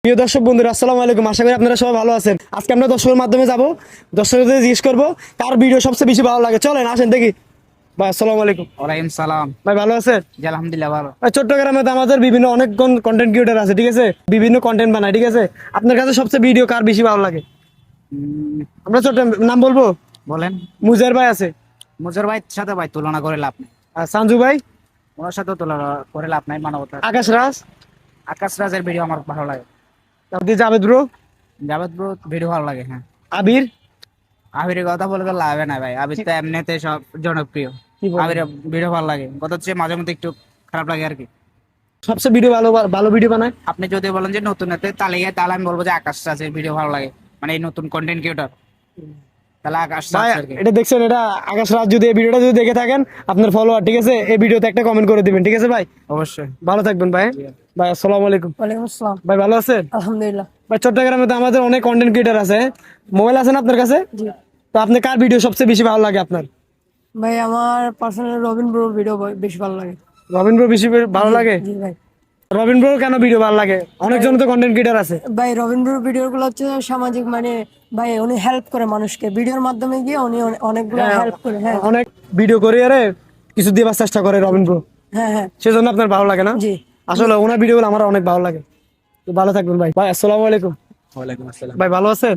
প্রিয় দর্শক বন্ধুরা, আসসালামু আলাইকুম। আশা করি আপনারা সবাই ভালো আছেন। আজকে আমরা দর্শকের মাধ্যমে যাব, দর্শকদের জিজ্ঞেস করবো কার ভিডিও সবচেয়ে বেশি ভালো লাগে। চলেন আসেন দেখি। ভাই আসসালামু আলাইকুম। ওয়ালাইকুম সালাম। ভাই ভালো আছেন? জি আলহামদুলিল্লাহ ভালো। ভাই চট্টগ্রামে তো আমাদের বিভিন্ন অনেক কন্টেন্ট ক্রিয়েটার আছে, ঠিক আছে, বিভিন্ন কন্টেন্ট বানায়, ঠিক আছে। আপনার কাছে সবচেয়ে ভিডিও কার বেশি ভালো লাগে? আমরা ছোট নাম বলবো? বলেন। মুজার ভাই আছে, মুজর ভাই সাথে ভাই তুলনা করে লাভ নেই, আর সানজু ভাই, ওনার সাথে তুলনা করে লাভ নাই। মানবতা আকাশ রাজ, আকাশ রাজের ভিডিও আমার ভালো লাগে। তারপর Javed bro, Javed bro video ভালো লাগে। হ্যাঁ, আবির। আবিরের কথা বলে তো লাভ নাই ভাই, আবির তো এমনিতে সব জনপ্রিয়। কি বলেন? আবিরের ভিডিও ভালো লাগে, কথা হচ্ছে মাঝে মধ্যে একটু খারাপ লাগে আর কি। সবচেয়ে ভিডিও ভালো ভালো ভিডিও বানায়? আপনি যদি বলেন যে নতুন তালিকায়, তাহলে আমি বলবো যে আকাশ রাজের ভিডিও ভালো লাগে, মানে এই নতুন কন্টেন্ট ক্রিয়েটর, তাহলে আকাশ ভাই রাজ আর কি। এটা দেখছেন, এটা আকাশ রাজ। যদি এই ভিডিওটা যদি দেখে থাকেন আপনার ফলোয়ার, ঠিক আছে, এই ভিডিওতে একটা কমেন্ট করে দিবেন, ঠিক আছে ভাই? অবশ্যই। ভালো থাকবেন ভাই। ভাই আসসালামু আলাইকুম। ওয়ালাইকুম আসসালাম। ভাই ভালো আছেন? আলহামদুলিল্লাহ। ভাই চট্টগ্রামে তো আমাদের অনেক কন্টেন্ট ক্রিয়েটার আছে, মোবাইল আছে না আপনার কাছে? জি তো আপনি কার ভিডিও সবচেয়ে বেশি ভালো লাগে আপনার? ভাই, আমার পার্সোনাল রবিন ব্রোর ভিডিও বেশি ভালো লাগে। রবীন্দ্র বেশি ভালো লাগে? জি ভাই। রবীন্দ্র কেন ভিডিও ভালো লাগে? অনেকজন তো কন্টেন্ট ক্রিয়েটার আছে। ভাই রবিন ব্রোর ভিডিও গুলো হচ্ছে সামাজিক, মানে ভাই উনি হেল্প করে মানুষকে, ভিডিওর মাধ্যমে গিয়ে উনি অনেকগুলো হেল্প করে। হ্যাঁ অনেক ভিডিও করে আরে কিছু দেওয়ার চেষ্টা করে রবীন্দ্র, হ্যাঁ হ্যাঁ। সেজন্য আপনার ভালো লাগে না? জি। আসলে ওনার ভিডিওগুলো আমার অনেক ভালো লাগে। তো ভালো থাকবেন ভাই। ভাই আসসালামু আলাইকুম। ওয়ালাইকুম আসসালাম। ভাই ভালো আছেন?